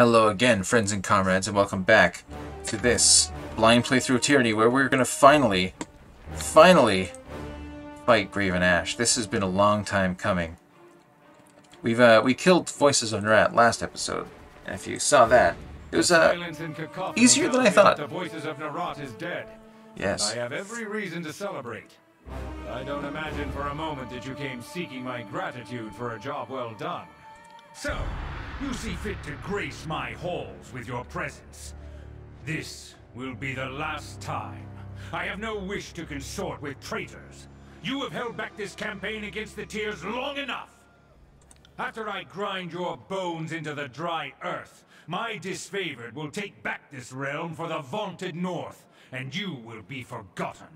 Hello again, friends and comrades, and welcome back to this blind playthrough of Tyranny, where we're gonna finally fight Graven Ashe. This has been a long time coming. We killed Voices of Nerat last episode, and if you saw that, it was easier than I thought. The Voices of Nerat is dead. Yes. I have every reason to celebrate. I don't imagine for a moment that you came seeking my gratitude for a job well done. So, you see fit to grace my halls with your presence. This will be the last time. I have no wish to consort with traitors. You have held back this campaign against the Tears long enough. After I grind your bones into the dry earth, my disfavored will take back this realm for the vaunted North, and you will be forgotten.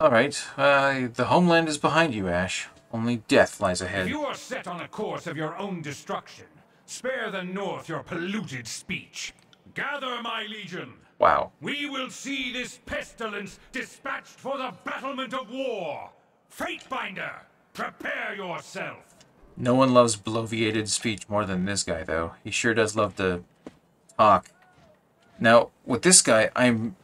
Alright, the homeland is behind you, Ashe. Only death lies ahead. If you are set on a course of your own destruction, spare the North your polluted speech. Gather, my legion. Wow. We will see this pestilence dispatched for the battlement of war. Fatebinder, prepare yourself. No one loves bloviated speech more than this guy, though. He sure does love to talk. Now, with this guy, I'm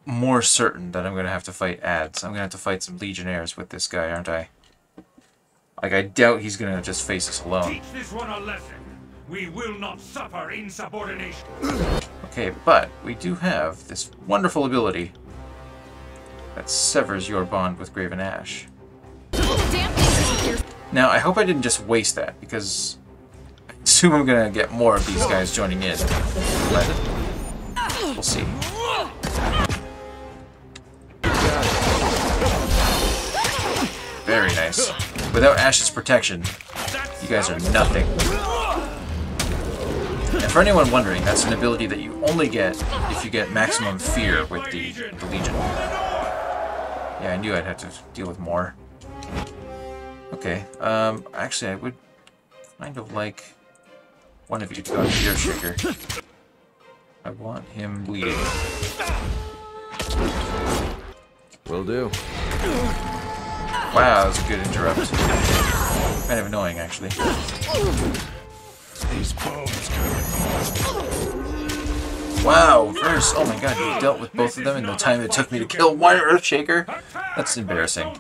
more certain that I'm going to have to fight ads. I'm going to have to fight some legionnaires with this guy, aren't I? Like, I doubt he's going to just face us alone. Teach this one a lesson. We will not suffer insubordination. Okay, but we do have this wonderful ability that severs your bond with Graven Ashe. Now, I hope I didn't just waste that, because I assume I'm going to get more of these guys joining in. But we'll see. Very nice. Without Ashe's protection, you guys are nothing. And for anyone wondering, that's an ability that you only get if you get maximum fear with the Legion. Yeah, I knew I'd have to deal with more. Okay, actually I would kind of like one of you to go to your shaker. I want him bleeding. Will do. Wow, that was a good interrupt. Kind of annoying, actually. These bones. Wow, first, oh my god, you dealt with both of them in the time it took me to kill one Earthshaker? That's embarrassing.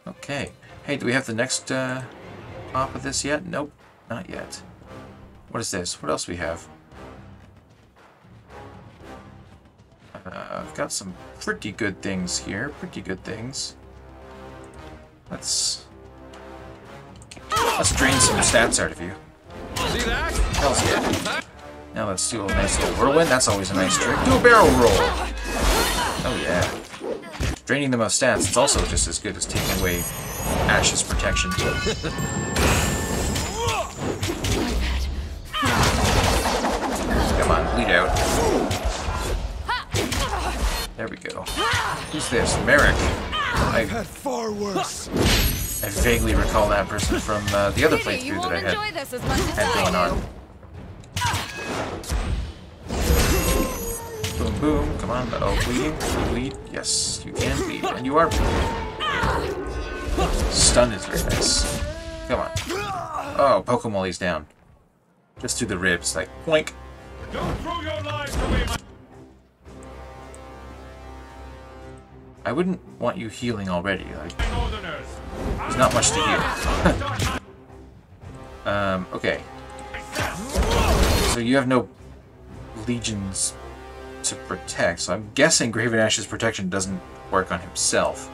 Okay. Hey, do we have the next top of this yet? Nope, not yet. What is this? What else do we have? I've got some pretty good things here. Pretty good things. Let's drain some stats out of you. See that? Hells yeah. Now let's do a nice little whirlwind. That's always a nice trick. Do a barrel roll. Oh yeah. Draining them of stats, it's also just as good as taking away Ashe's protection. Come on, bleed out. There we go. Who's this? Barik. I've had far worse. I vaguely recall that person from the other playthrough that I had going on. Boom, boom. Come on. Uh-oh, bleeding. Can you bleed? Yes, you can bleed. And you are bleeding. Stun is very nice. Come on. Oh, poke him while he's down. Just through the ribs, like, boink. Don't throw your lives away, my... I wouldn't want you healing already. Like, there's not much to heal. Okay. So you have no legions to protect, so I'm guessing Graven Ashe's protection doesn't work on himself.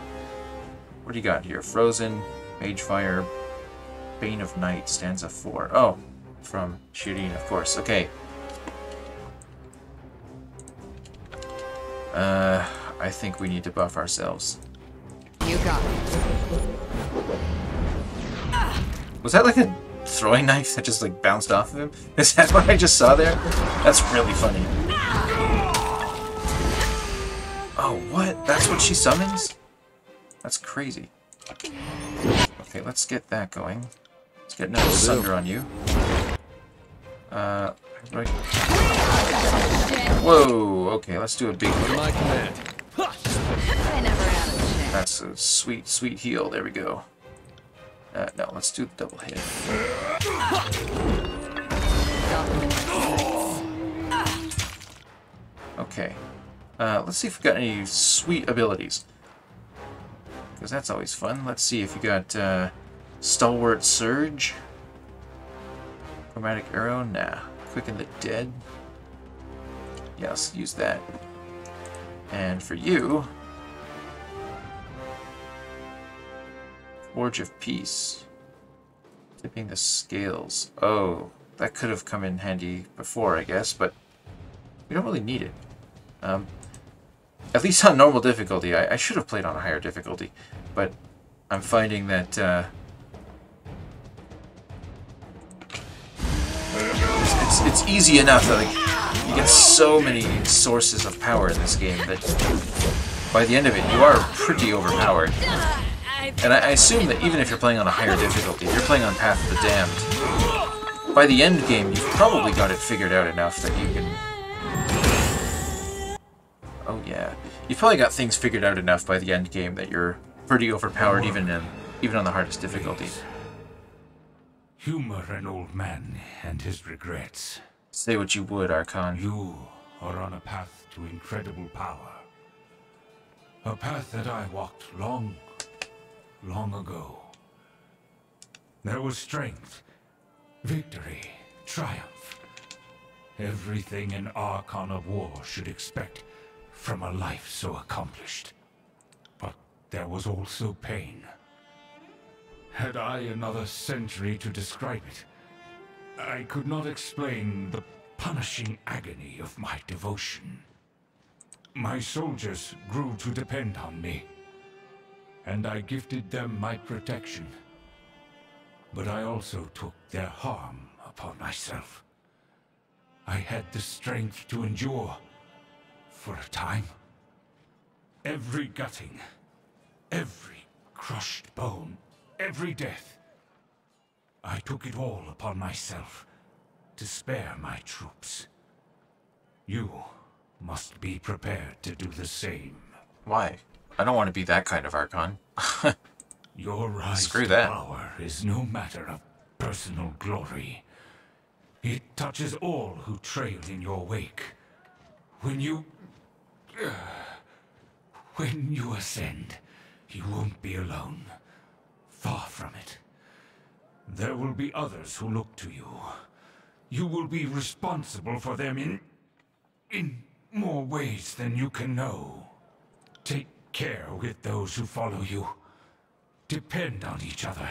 What do you got here? Frozen, Mage Fire, Bane of Night, stanza 4. Oh, from Shireen, of course. Okay. I think we need to buff ourselves. You got it. Was that like a throwing knife that just like bounced off of him? Is that what I just saw there? That's really funny. Oh, what? That's what she summons? That's crazy. Okay, let's get that going. Let's get another Sunder on you. Right. Whoa, okay, let's do a big one. My command. I never had a chance. That's a sweet, sweet heal. There we go. No, let's do the double hit. Okay. Let's see if we've got any sweet abilities. Because that's always fun. Let's see if you got Stalwart Surge. Chromatic Arrow? Nah. Quicken the Dead? Yeah, let's use that. And for you... Forge of Peace. Tipping the scales. Oh, that could have come in handy before, I guess, but we don't really need it. At least on normal difficulty. I should have played on a higher difficulty, but I'm finding that it's easy enough that like, you get so many sources of power in this game that by the end of it, you are pretty overpowered. And I assume that even if you're playing on a higher difficulty, if you're playing on Path of the Damned, by the end game, you've probably got it figured out enough that you can... Oh yeah. You've probably got things figured out enough by the end game that you're pretty overpowered even on the hardest difficulty. Humor an old man and his regrets. Say what you would, Archon. You are on a path to incredible power. A path that I walked long ago. There was strength, victory, triumph. Everything an Archon of War should expect from a life so accomplished. But there was also pain. Had I another century to describe it, I could not explain the punishing agony of my devotion. My soldiers grew to depend on me, and I gifted them my protection. But I also took their harm upon myself. I had the strength to endure for a time. Every gutting, every crushed bone, every death. I took it all upon myself to spare my troops. You must be prepared to do the same. Why? I don't want to be that kind of Archon. Your rise Screw to that. power is no matter of personal glory. It touches all who trail in your wake. When you ascend, you won't be alone. Far from it. There will be others who look to you. You will be responsible for them in more ways than you can know. Take care with those who follow you. Depend on each other.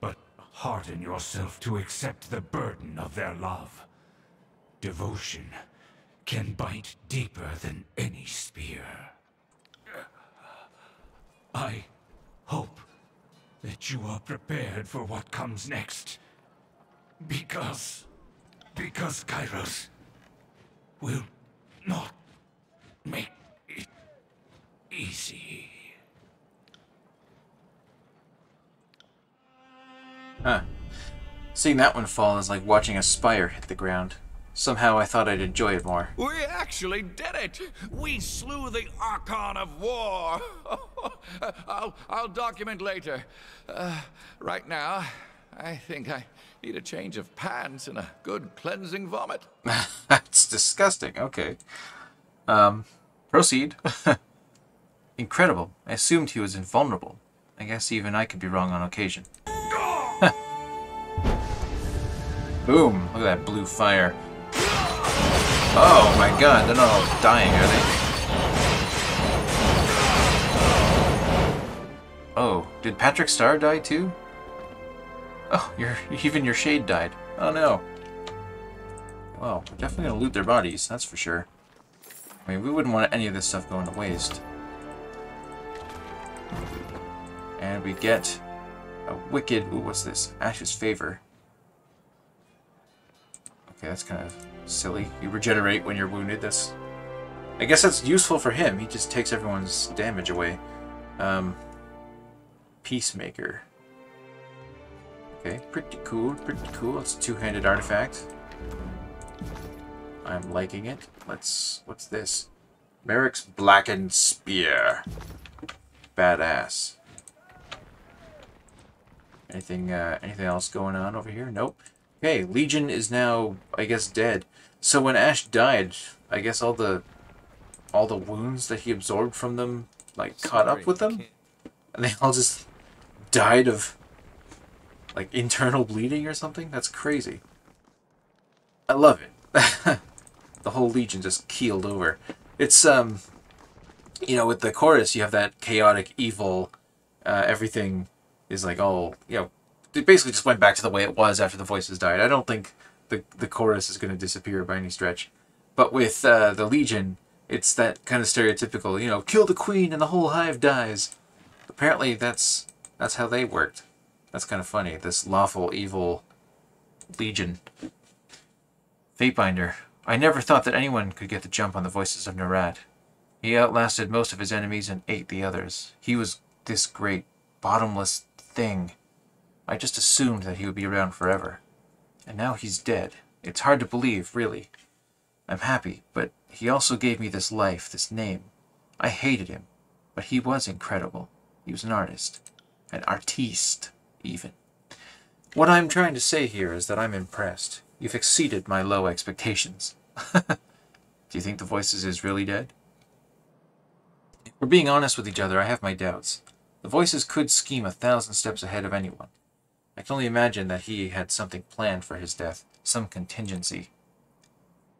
But harden yourself to accept the burden of their love. Devotion can bite deeper than any spear. I hope that you are prepared for what comes next. Because Kyros will not make it easy. Huh. Seeing that one fall is like watching a spire hit the ground. Somehow I thought I'd enjoy it more. We actually did it! We slew the Archon of War! I'll document later. Right now, I think I need a change of pants and a good cleansing vomit. That's disgusting. Okay. Proceed. Incredible. I assumed he was invulnerable. I guess even I could be wrong on occasion. Boom. Look at that blue fire. Oh my god, they're not all dying, are they? Oh, did Patrick Star die too? Oh, even your shade died. Oh no. Well, we're definitely gonna loot their bodies, that's for sure. I mean, we wouldn't want any of this stuff going to waste. And we get a wicked... Ooh, what's this? Ashe's Favor. Okay, that's kind of silly. You regenerate when you're wounded. That's... I guess that's useful for him. He just takes everyone's damage away. Peacemaker. Okay, pretty cool, pretty cool. It's a two-handed artifact. I'm liking it. What's this? Merrick's Blackened Spear. Badass. Anything else going on over here? Nope. Okay, Legion is now, I guess, dead. So when Ashe died, I guess all the wounds that he absorbed from them, like, caught up with them? And they all just died of, like, internal bleeding or something? That's crazy. I love it. The whole Legion just keeled over. It's, you know, with the chorus, you have that chaotic, evil, everything is like all, you know, it basically just went back to the way it was after the voices died. I don't think the chorus is going to disappear by any stretch. But with the Legion, it's that kind of stereotypical, you know, kill the queen and the whole hive dies. Apparently that's how they worked. That's kind of funny, this lawful, evil Legion. Fatebinder. I never thought that anyone could get the jump on the voices of Nerat. He outlasted most of his enemies and ate the others. He was this great, bottomless thing. I just assumed that he would be around forever. And now he's dead. It's hard to believe, really. I'm happy, but he also gave me this life, this name. I hated him, but he was incredible. He was an artist. An artiste, even. What I'm trying to say here is that I'm impressed. You've exceeded my low expectations. Do you think the Voices is really dead? If we're being honest with each other, I have my doubts. The Voices could scheme 1,000 steps ahead of anyone. I can only imagine that he had something planned for his death, some contingency.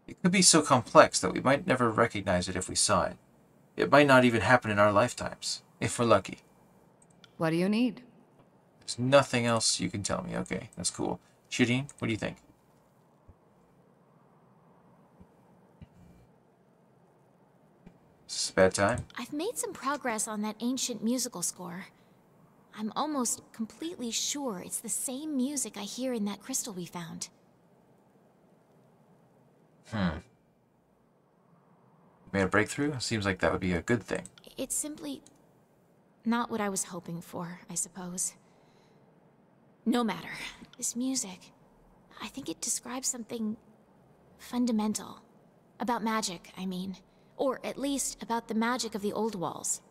It could be so complex that we might never recognize it if we saw it. It might not even happen in our lifetimes, if we're lucky. What do you need? There's nothing else you can tell me. Okay, that's cool. Shireen, what do you think? Is this a bad time? I've made some progress on that ancient musical score. I'm almost completely sure it's the same music I hear in that crystal we found. Made a breakthrough? Seems like that would be a good thing. It's simply not what I was hoping for, I suppose. No matter. This music, I think it describes something fundamental. About magic, I mean. Or at least about the magic of the old walls.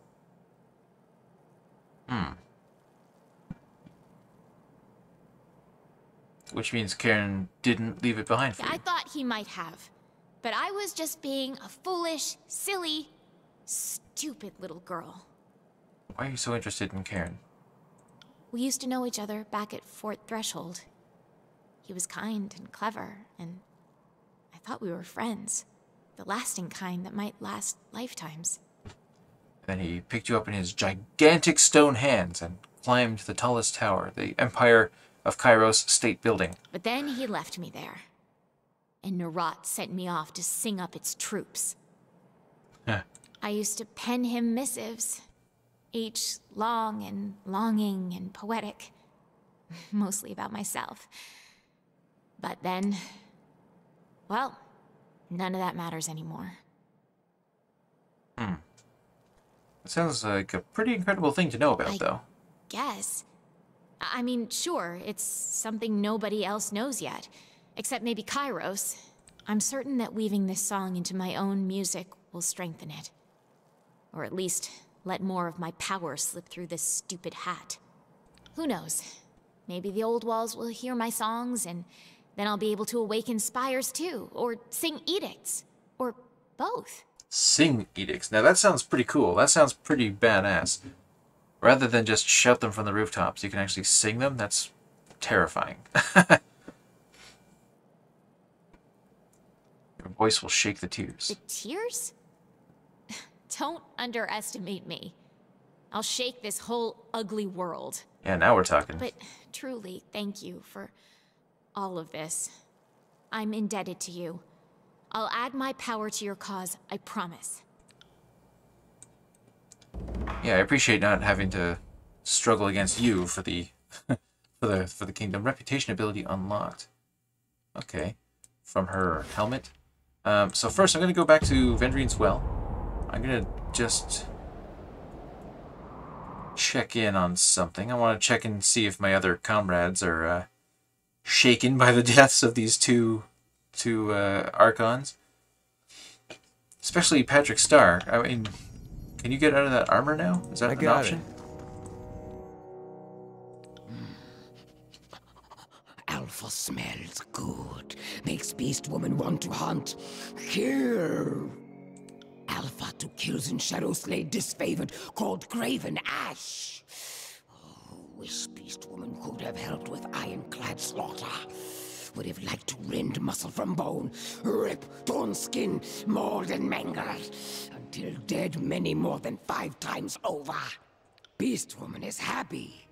Which means Karen didn't leave it behind for you. I thought he might have. But I was just being a foolish, silly, stupid little girl. Why are you so interested in Karen? We used to know each other back at Fort Threshold. He was kind and clever, and I thought we were friends. The lasting kind that might last lifetimes. Then he picked you up in his gigantic stone hands and climbed the tallest tower, the Empire of Kyros State Building. But then he left me there. And Nerat sent me off to sing up its troops. I used to pen him missives, each long and longing and poetic. Mostly about myself. But then, well, none of that matters anymore. That sounds like a pretty incredible thing to know about, though. Guess. I mean, sure, it's something nobody else knows yet. Except maybe Kyros. I'm certain that weaving this song into my own music will strengthen it. Or at least, let more of my power slip through this stupid hat. Who knows? Maybe the old walls will hear my songs, and then I'll be able to awaken spires too. Or sing edicts. Or both. Sing edicts. Now that sounds pretty cool. That sounds pretty badass. Rather than just shout them from the rooftops, you can actually sing them? That's terrifying. Your voice will shake the tears. The tears? Don't underestimate me. I'll shake this whole ugly world. Yeah, now we're talking. But truly, thank you for all of this. I'm indebted to you. I'll add my power to your cause, I promise. Yeah, I appreciate not having to struggle against you for the for the kingdom. Reputation ability unlocked. Okay, from her helmet. So first, I'm gonna go back to Vendrine's Well. I'm gonna just check in on something. I want to check and see if my other comrades are shaken by the deaths of these two Archons. Especially Patrick Star. I mean, can you get out of that armor now? Is that an option? Alpha smells good. Makes Beast Woman want to hunt. Kill. Alpha to kills in shadow slay disfavored, called Graven Ashe. Oh, wish Beast Woman could have helped with ironclad slaughter. Would have liked to rend muscle from bone, rip torn skin, mauled and mangled, until dead many more than 5 times over. Beast Woman is happy.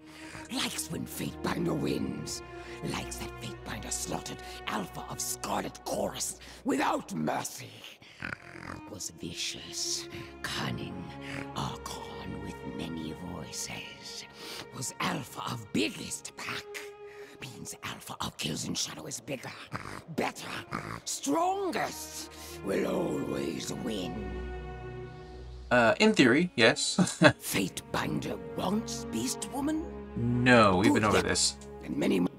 Likes when Fatebinder wins. Likes that Fatebinder slaughtered Alpha of Scarlet Chorus without mercy. Was vicious, cunning, Archon with many voices. Was Alpha of biggest pack. Means Alpha of kills in shadow is bigger, better, strongest. Will always win. In theory, yes. Fatebinder wants Beast Woman? No, we've been over this. And many more.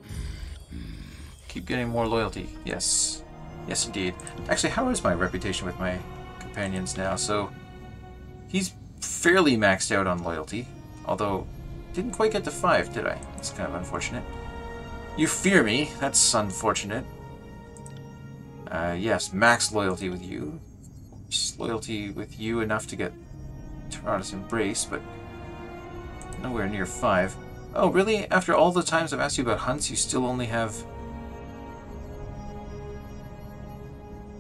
Keep getting more loyalty. Yes. Yes, indeed. Actually, how is my reputation with my companions now? So, he's fairly maxed out on loyalty. Although, didn't quite get to 5, did I? It's kind of unfortunate. You fear me. That's unfortunate. Yes, max loyalty with you. Just loyalty with you enough to get Tyranny's Embrace, but nowhere near 5. Oh, really? After all the times I've asked you about hunts, you still only have...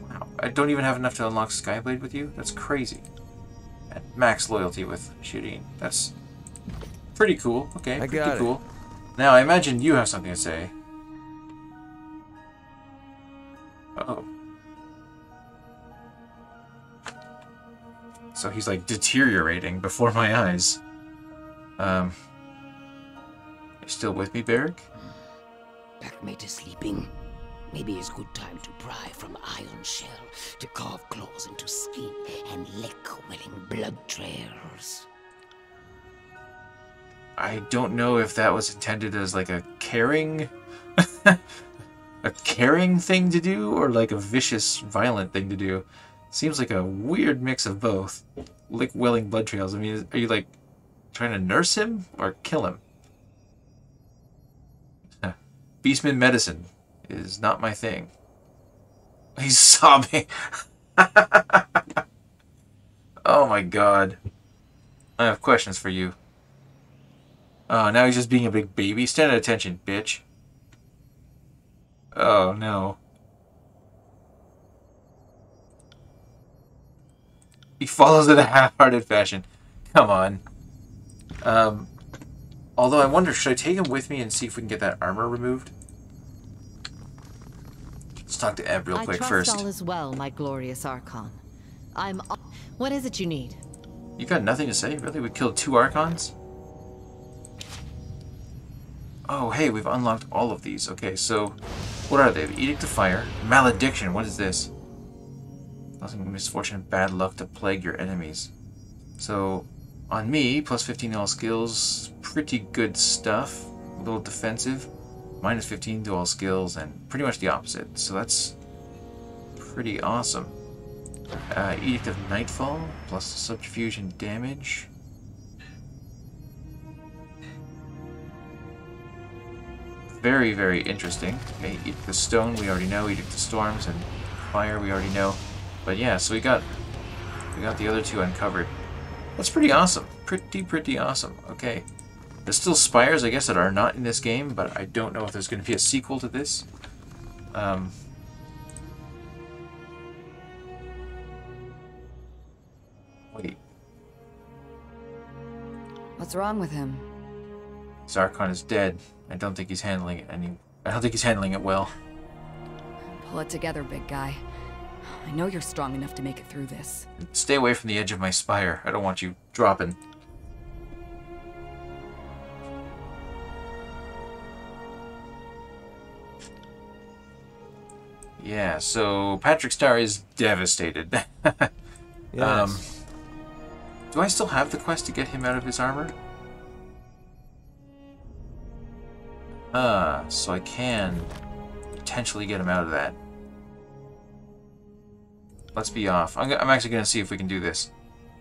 Wow. I don't even have enough to unlock Skyblade with you? That's crazy. And max loyalty with Shireen. That's pretty cool. Okay, pretty cool. Now, I imagine you have something to say. Uh-oh. So he's, like, deteriorating before my eyes. You still with me, Barik? Packmate is sleeping. Maybe it's good time to pry from iron shell, to carve claws into skin and lick welling blood trails. I don't know if that was intended as like a caring a caring thing to do or like a vicious, violent thing to do. Seems like a weird mix of both. Lick welling blood trails. I mean, are you like trying to nurse him or kill him? Beastman medicine is not my thing. He's sobbing. Oh my god. I have questions for you. Oh, now he's just being a big baby. Stand at attention, bitch. Oh, no. He follows in a half-hearted fashion. Come on. Although I wonder, should I take him with me and see if we can get that armor removed? Let's talk to Ebb real quick first. I trust all is well, my glorious Archon. What is it you need? You got nothing to say? Really? We killed 2 Archons? Oh, hey, we've unlocked all of these. Okay, so what are they? The Edict of Fire. Malediction. What is this? Causing misfortune and bad luck to plague your enemies. So, on me, plus 15 to all skills. Pretty good stuff. A little defensive. Minus 15 to all skills, and pretty much the opposite. So that's pretty awesome. Edict of Nightfall, plus subterfuge and damage. Very, very interesting. Okay, Edict the Stone we already know, Edict the Storms, and Fire we already know. But yeah, so we got the other 2 uncovered. That's pretty awesome. Pretty awesome. Okay. There's still spires, I guess, that are not in this game, but I don't know if there's going to be a sequel to this. Wait. What's wrong with him? Archon is dead. I don't think he's handling it I don't think he's handling it well. Pull it together, big guy. I know you're strong enough to make it through this. Stay away from the edge of my spire. I don't want you dropping. Yeah, so Patrick Star is devastated. Yes. Do I still have the quest to get him out of his armor? So I can potentially get him out of that. Let's be off. I'm actually going to see if we can do this.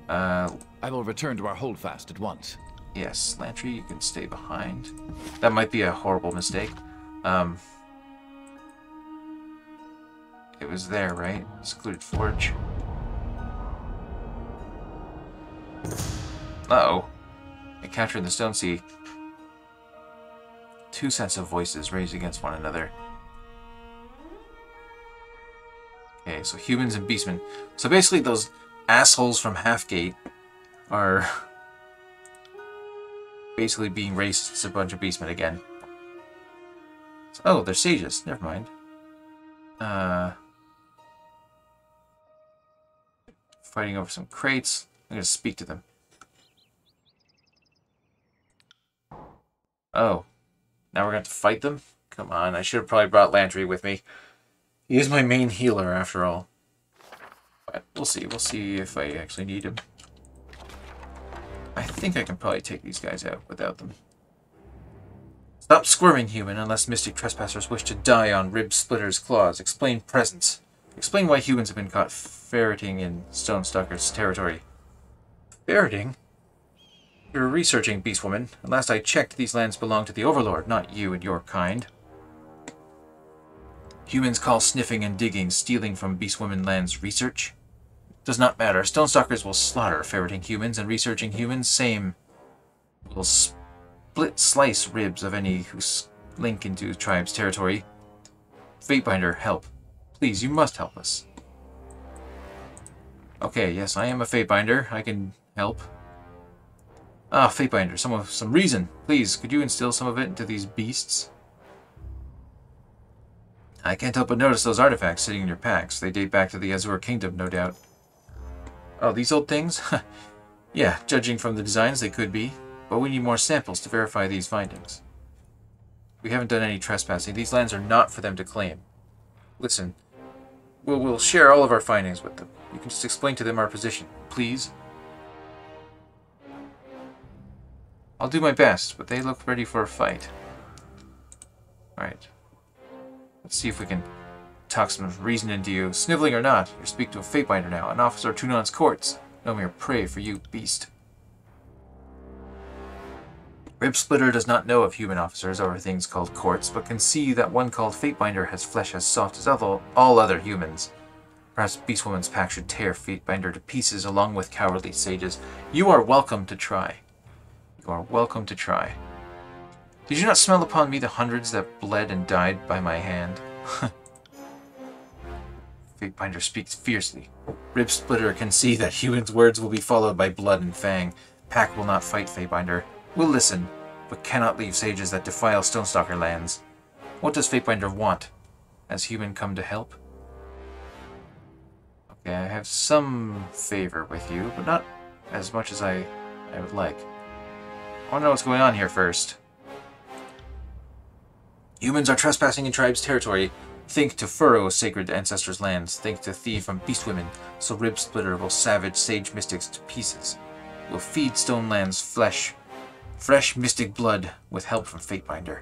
I will return to our holdfast at once. Yes, Lantry, you can stay behind. That might be a horrible mistake. It was there, right? Secluded forge. Uh-oh. Captured in the Stone Sea. Two sets of voices raised against one another. Okay, so humans and beastmen. So basically those assholes from Halfgate are basically being racist as a bunch of beastmen again. So, oh, they're sages. Never mind. Fighting over some crates. I'm going to speak to them. Oh. Now we're going to fight them? Come on, I should have probably brought Landry with me. He is my main healer, after all. But we'll see. We'll see if I actually need him. I think I can probably take these guys out without them. Stop squirming, human, unless mystic trespassers wish to die on Rib Splitter's claws. Explain presence. Explain why humans have been caught ferreting in Stonestalker's territory. Ferreting? You're researching, Beastwoman. And last I checked, these lands belong to the Overlord, not you and your kind. Humans call sniffing and digging stealing from Beastwoman lands research? Does not matter. Stonestalkers will slaughter ferreting humans, and researching humans, same. Will slice ribs of any who slink into tribe's territory. Fatebinder, help. Please, you must help us. Okay, yes, I am a Fatebinder. I can help. Ah, Fatebinder, some reason. Please, could you instill some of it into these beasts? I can't help but notice those artifacts sitting in your packs. They date back to the Azure Kingdom, no doubt. Oh, these old things? Yeah, judging from the designs, they could be. But we need more samples to verify these findings. We haven't done any trespassing. These lands are not for them to claim. Listen, we'll share all of our findings with them. You can just explain to them our position, please. I'll do my best, but they look ready for a fight. Alright. Let's see if we can talk some reason into you. Sniveling or not, you speak to a Fatebinder now, an officer of Tunon's courts. No mere prey for you, beast. Ribsplitter does not know of human officers over things called courts, but can see that one called Fatebinder has flesh as soft as all other humans. Perhaps Beastwoman's pack should tear Fatebinder to pieces along with cowardly sages. You are welcome to try. You are welcome to try. Did you not smell upon me the hundreds that bled and died by my hand? Fatebinder speaks fiercely. Ribsplitter can see that humans' words will be followed by blood and fang. Pack will not fight Fatebinder. We'll listen, but cannot leave sages that defile Stonestalker lands. What does Fatebinder want? Has human come to help? Okay, I have some favor with you, but not as much as I would like. I want to know what's going on here first. Humans are trespassing in tribe's territory. Think to furrow sacred ancestors' lands. Think to thieve from beastwomen, so Ribsplitter will savage sage mystics to pieces. Will feed stone lands fresh mystic blood with help from Fatebinder.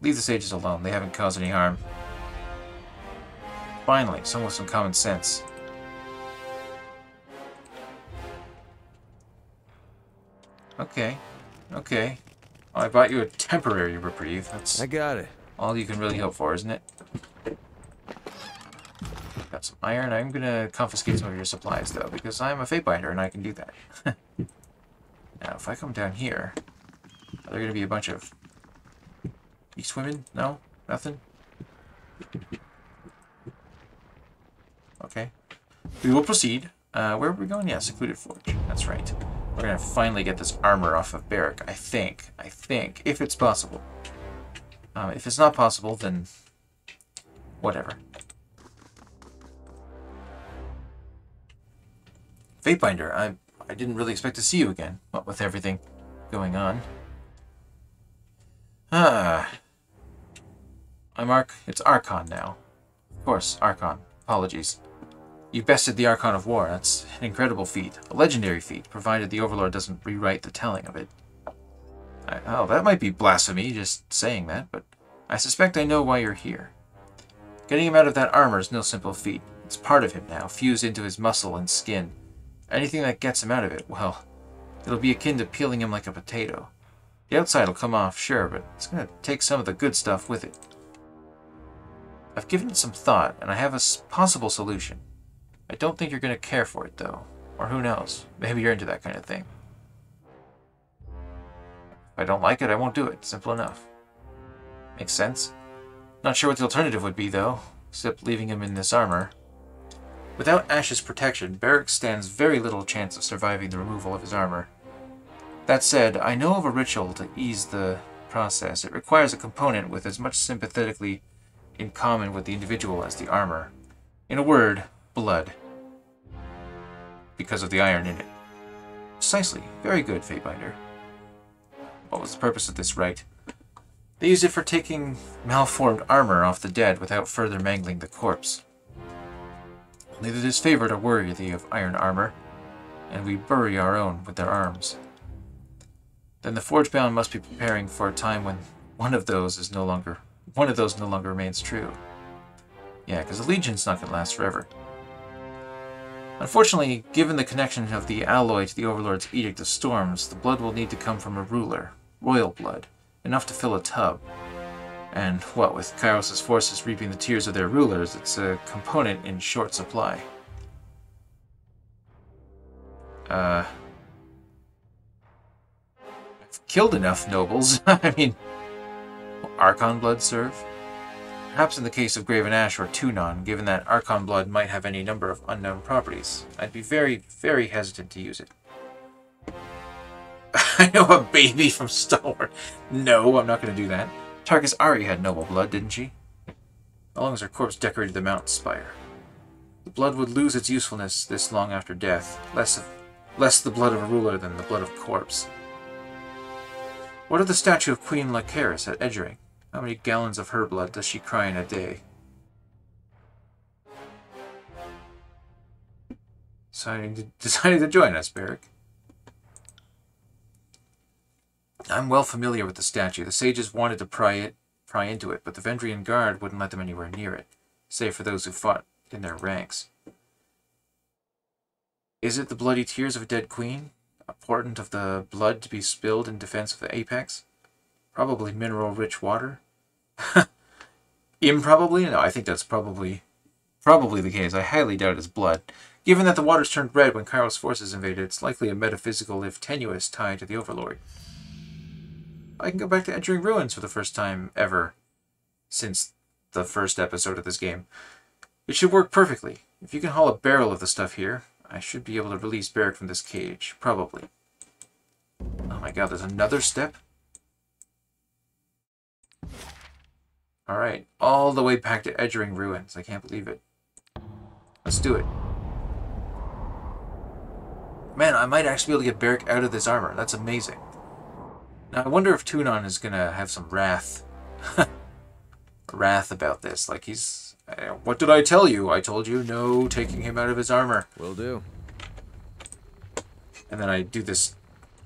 Leave the sages alone. They haven't caused any harm. Finally, someone with some common sense. Okay. Okay. Oh, I bought you a temporary reprieve. That's I got it. all you can really hope for, isn't it? Got some iron. I'm gonna confiscate some of your supplies, though, because I'm a Fatebinder and I can do that. Now, if I come down here, are there gonna be a bunch of beastwomen? No? Nothing? Okay. We will proceed. Where are we going? Yeah, Secluded Forge. That's right. We're gonna finally get this armor off of Barik, I think. If it's possible. If it's not possible, then whatever. Fatebinder, I didn't really expect to see you again, what with everything going on. It's Archon now. Of course, Archon. Apologies. You bested the Archon of War. That's an incredible feat. A legendary feat, provided the Overlord doesn't rewrite the telling of it. Oh, that might be blasphemy, just saying that, but I suspect I know why you're here. Getting him out of that armor is no simple feat. It's part of him now, fused into his muscle and skin. Anything that gets him out of it, well, it'll be akin to peeling him like a potato. The outside will come off, sure, but it's going to take some of the good stuff with it. I've given it some thought, and I have a possible solution. I don't think you're going to care for it, though. Or who knows? Maybe you're into that kind of thing. If I don't like it, I won't do it. Simple enough. Makes sense. Not sure what the alternative would be, though, except leaving him in this armor. Without Ashe's protection, Barik stands very little chance of surviving the removal of his armor. That said, I know of a ritual to ease the process. It requires a component with as much sympathetically in common with the individual as the armor. In a word, blood. Because of the iron in it. Precisely. Very good, Fatebinder. What was the purpose of this rite? They used it for taking malformed armor off the dead without further mangling the corpse. Neither this favored or worthy of iron armor, and we bury our own with their arms. Then the Forgebound must be preparing for a time when one of those no longer remains true. Yeah, because the Legion's not going to last forever. Unfortunately, given the connection of the alloy to the Overlord's Edict of Storms, the blood will need to come from a ruler, royal blood, enough to fill a tub. And what with Kyros' forces reaping the tears of their rulers, it's a component in short supply. I've killed enough nobles. I mean, will Archon blood serve? Perhaps in the case of Graven Ashe or Tunon, given that Archon blood might have any number of unknown properties. I'd be very, very hesitant to use it. I know a baby from Star Wars. No, I'm not going to do that. Tarkus Ari had noble blood, didn't she? How long as her corpse decorated the mountain spire? The blood would lose its usefulness this long after death. Less the blood of a ruler than the blood of a corpse. What of the statue of Queen Lycaris at Edgering? How many gallons of her blood does she cry in a day? Deciding to join us, Barik. I'm well familiar with the statue. The sages wanted to pry into it, but the Vendrian Guard wouldn't let them anywhere near it, save for those who fought in their ranks. Is it the bloody tears of a dead queen? A portent of the blood to be spilled in defense of the Apex? Probably mineral-rich water? Improbably? No, I think that's probably the case. I highly doubt it's blood. Given that the waters turned red when Kyros' forces invaded, it's likely a metaphysical, if tenuous, tie to the Overlord. I can go back to Edgering Ruins for the first time ever since the first episode of this game. It should work perfectly. If you can haul a barrel of the stuff here, I should be able to release Barik from this cage. Probably. Oh my god, there's another step? Alright, all the way back to Edgering Ruins. I can't believe it. Let's do it. Man, I might actually be able to get Barik out of this armor. That's amazing. Now, I wonder if Tunon is going to have some wrath. Wrath about this. Like, he's... what did I tell you? I told you no taking him out of his armor. Will do. And then I do this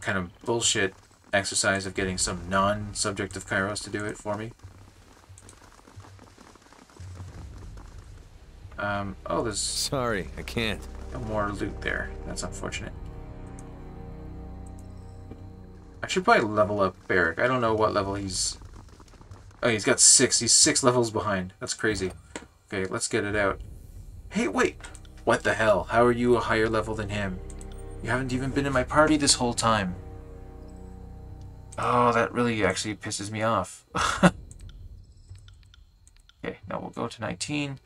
kind of bullshit exercise of getting some non-subject of Kyros to do it for me. Oh, there's... Sorry, I can't. No more loot there. That's unfortunate. I should probably level up Barik. I don't know what level he's... Oh, he's got 6. He's 6 levels behind. That's crazy. Okay, let's get it out. Hey, wait! What the hell? How are you a higher level than him? You haven't even been in my party this whole time. Oh, that really actually pisses me off. Okay, now we'll go to 19.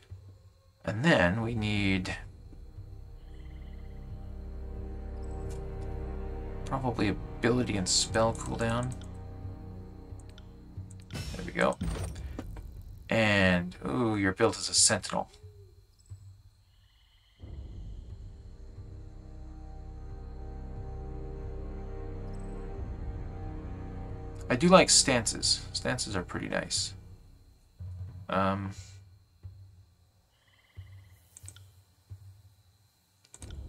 And then we need... probably ability and spell cooldown. There we go. And, ooh, you're built as a sentinel. I do like stances. Stances are pretty nice.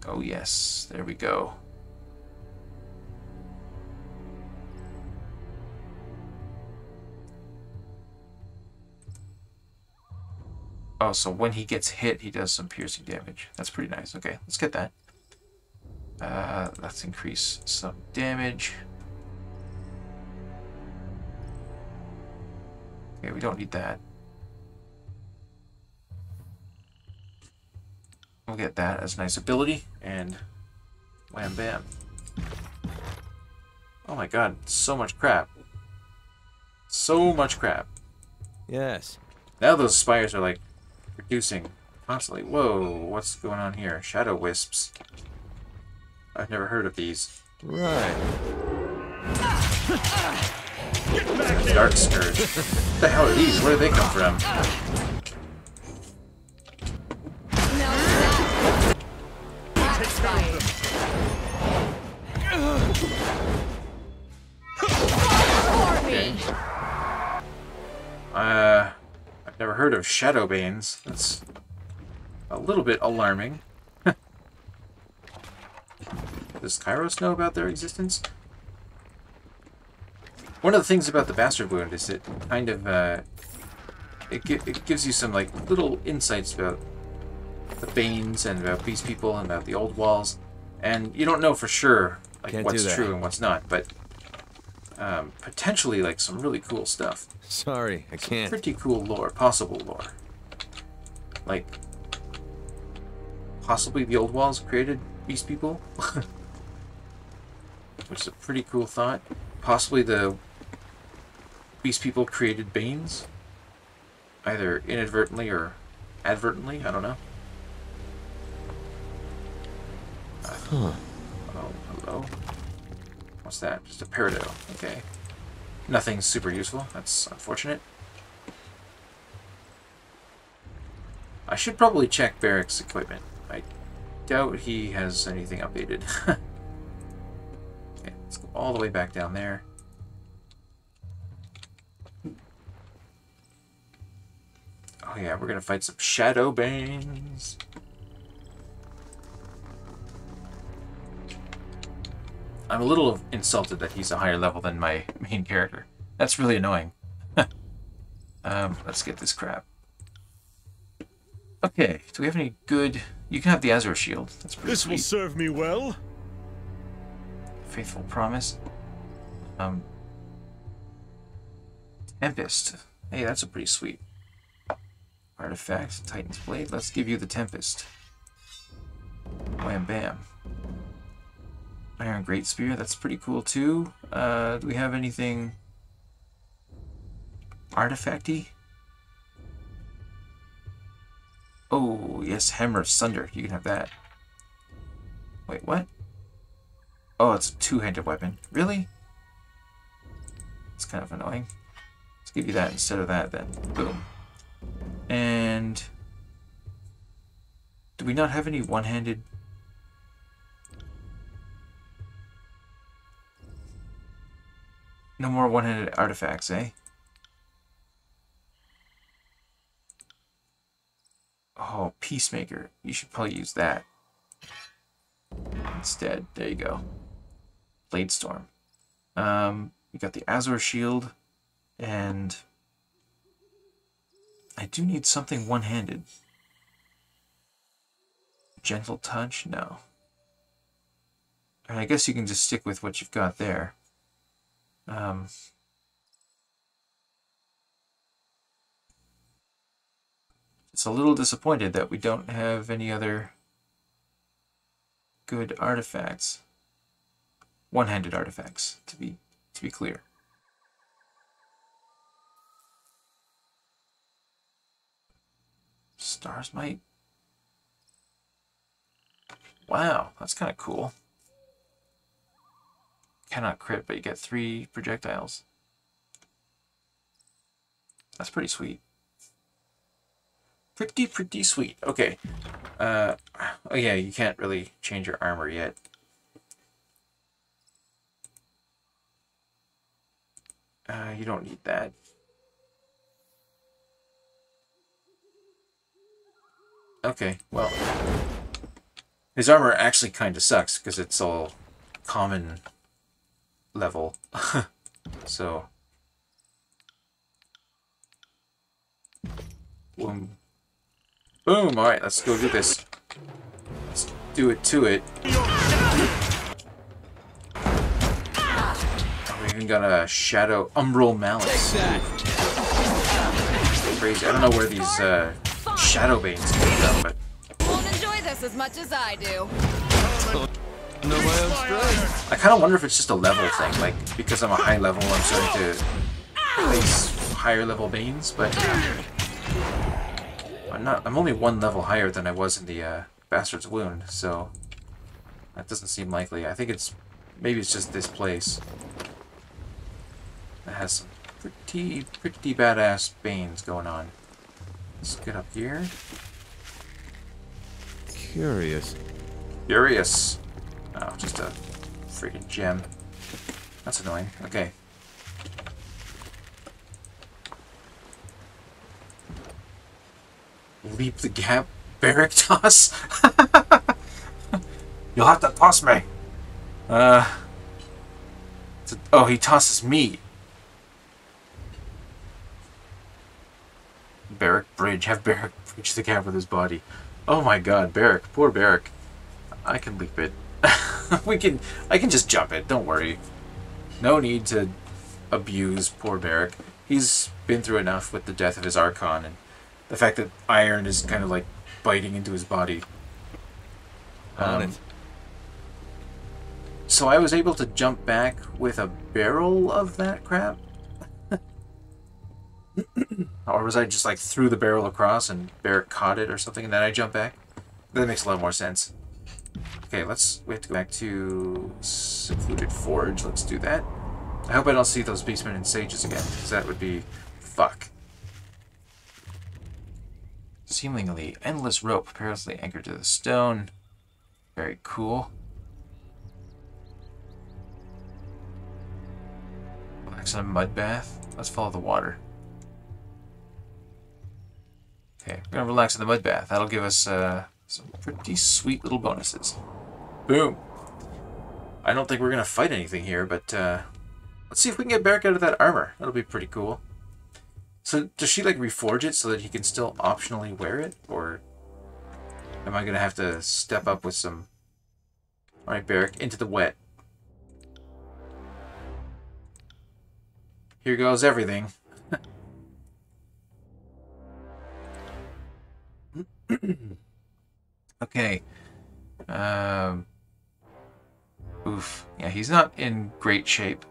Oh yes, there we go. Oh, so when he gets hit, he does some piercing damage. That's pretty nice. Okay, let's get that. Let's increase some damage. Okay, we don't need that. We'll get that as a nice ability, and wham bam. Oh my god, so much crap. So much crap. Yes. Now those spires are like reducing constantly. Whoa, what's going on here? Shadow wisps. I've never heard of these. Right. Dark Scourge. What the hell are these? Where do they come from? Okay. I've never heard of Shadowbanes. That's a little bit alarming. Does Kyros know about their existence? One of the things about the Bastard Wound is it kind of, it gives you some, like, little insights about the Banes and about Beast People and about the Old Walls. And you don't know for sure, like, what's true and what's not, but potentially, like, some really cool stuff. Sorry, I can't. Pretty cool lore, possible lore. Like, possibly the Old Walls created Beast People? Which is a pretty cool thought. Possibly the Beast People created Banes? Either inadvertently or advertently, I don't know. Oh, hello. What's that? Just a peridot. Okay. Nothing super useful. That's unfortunate. I should probably check Barik's equipment. I doubt he has anything updated. Okay, let's go all the way back down there. Oh yeah, we're gonna fight some Shadowbanes. I'm a little insulted that he's a higher level than my main character. That's really annoying. Let's get this crap. Okay, do we have any good... You can have the Azure Shield. That's pretty sweet. This will serve me well. Faithful Promise. Tempest. Hey, that's a pretty sweet artifact. Titan's Blade. Let's give you the Tempest. Wham bam. Iron Great Spear. That's pretty cool too. Do we have anything artifacty? Oh, yes, Hammer of Sunder. You can have that. Wait, what? Oh, it's a two-handed weapon. Really? It's kind of annoying. Let's give you that instead of that then. Boom. And do we not have any one-handed? No more one-handed artifacts, eh? Oh, Peacemaker. You should probably use that instead. There you go. Bladestorm. We got the Azure Shield, and I do need something one-handed. Gentle Touch? No. I guess you can just stick with what you've got there. It's a little disappointed that we don't have any other good artifacts. One-handed artifacts, to be clear. Star's Might. Wow, that's kind of cool. Cannot crit, but you get 3 projectiles. That's pretty sweet. Pretty sweet. Okay. Oh yeah, you can't really change your armor yet. You don't need that. Okay, well. His armor actually kind of sucks because it's all common level. So. Boom. Boom! Alright, let's go do this. Let's do it to it. Oh, we even got a Shadow Umbral Malice. Crazy. I don't know where these Shadowbanes came from, but... Won't enjoy this guess as much as I do. Know my own strength. I kind of wonder if it's just a level thing, like, because I'm a high level, I'm starting to face higher level Banes, but I'm only one level higher than I was in the Bastard's Wound, so that doesn't seem likely. I think maybe it's just this place that has some pretty badass Banes going on. Let's get up here. Curious. Curious. Oh, just a freaking gem. That's annoying. Okay. Leap the gap. Barik toss? You'll have to toss me. Oh, he tosses me. Barik bridge. Have Barik bridge the gap with his body. Oh my god, Barik. Poor Barik. I can leap it. I can just jump it, don't worry. No need to abuse poor Barik. He's been through enough with the death of his Archon and the fact that iron is kind of like biting into his body. On it. So I was able to jump back with a barrel of that crap? Or was I just like threw the barrel across and Barik caught it or something and then I jumped back? That makes a lot more sense. Okay, we have to go back to Secluded Forge. Let's do that. I hope I don't see those beastmen and sages again, because that would be fuck. Seemingly endless rope perilously anchored to the stone. Very cool. Relax in a mud bath. Let's follow the water. Okay, we're gonna relax in the mud bath. That'll give us some pretty sweet little bonuses. Boom. I don't think we're gonna fight anything here, but let's see if we can get Barik out of that armor. That'll be pretty cool. So does she like reforge it so that he can still optionally wear it, or am I gonna have to step up with some? All right, Barik, into the wet. Here goes everything. Okay. Oof. Yeah, he's not in great shape.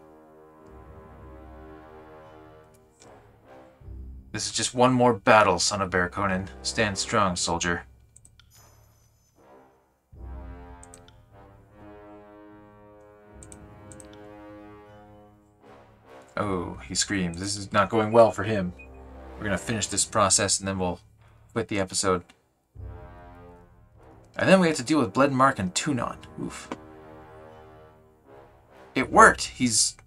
This is just one more battle, son of Barikonin. Stand strong, soldier. Oh, he screams. This is not going well for him. We're gonna finish this process and then we'll quit the episode. And then we have to deal with Bloodmark and Tunon. Oof. It worked! He's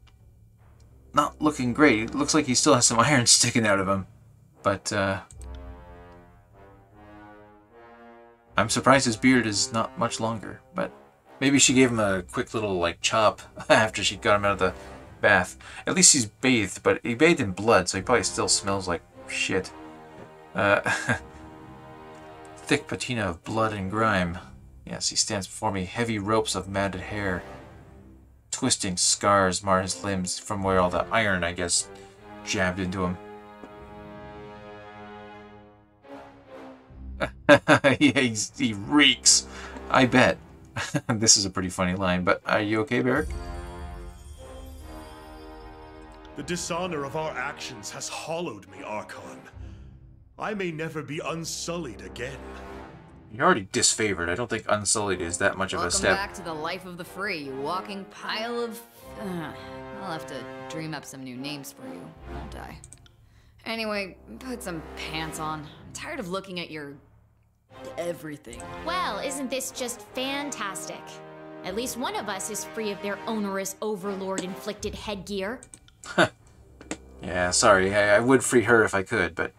not looking great. It looks like he still has some iron sticking out of him. But, I'm surprised his beard is not much longer. But maybe she gave him a quick little, like, chop after she got him out of the bath. At least he's bathed, but he bathed in blood, so he probably still smells like shit. Thick patina of blood and grime. Yes, he stands before me, heavy ropes of matted hair. Twisting scars mar his limbs from where all the iron, I guess, jabbed into him. Yeah, he reeks. I bet. This is a pretty funny line, but are you okay, Barik? The dishonor of our actions has hollowed me, Archon. I may never be unsullied again. You're already disfavored. I don't think unsullied is that much of a step. Welcome back to the life of the free, you walking pile of... I'll have to dream up some new names for you, won't I? Anyway, put some pants on. I'm tired of looking at your... everything. Well, isn't this just fantastic? At least one of us is free of their onerous Overlord-inflicted headgear. Yeah, sorry. I would free her if I could, but...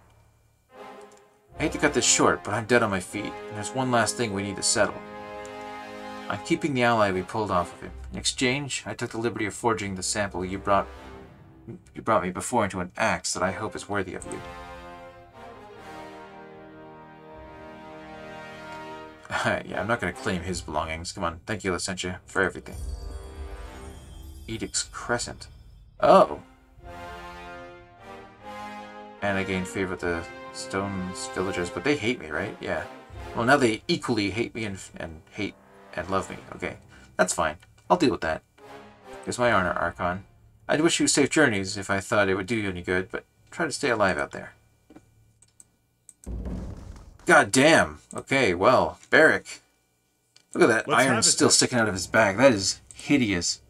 I hate to cut this short, but I'm dead on my feet, and there's one last thing we need to settle. I'm keeping the ally we pulled off of him. In exchange, I took the liberty of forging the sample you brought me before into an axe that I hope is worthy of you. Yeah, I'm not going to claim his belongings. Come on, thank you, Licentia, for everything. Edict's Crescent. Oh! And I gained favor with the Stone's villagers, but they hate me, right? Yeah. Well, now they equally hate me and hate and love me. Okay, that's fine. I'll deal with that. Here's my honor, Archon. I'd wish you safe journeys if I thought it would do you any good, but try to stay alive out there. God damn. Okay, well, Barik. Look at that iron still sticking out of his back. That is hideous.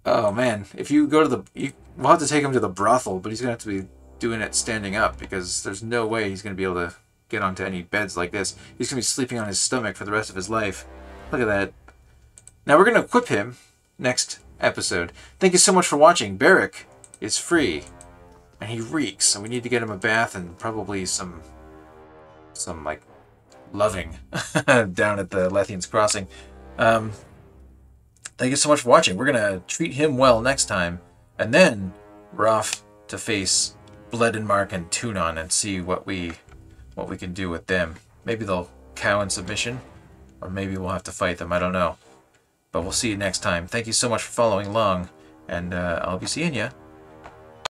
Oh, man. If you go to the... we'll have to take him to the brothel, but he's going to have to be doing it standing up because there's no way he's going to be able to get onto any beds like this. He's going to be sleeping on his stomach for the rest of his life. Look at that. Now, we're going to equip him next episode. Thank you so much for watching. Barik is free. And he reeks, so we need to get him a bath and probably some like, loving down at the Lethian's Crossing. Thank you so much for watching. We're going to treat him well next time. And then we're off to face Blood and Mark and Tunon and see what we can do with them. Maybe they'll cow in submission, or maybe we'll have to fight them. I don't know. But we'll see you next time. Thank you so much for following along, and I'll be seeing you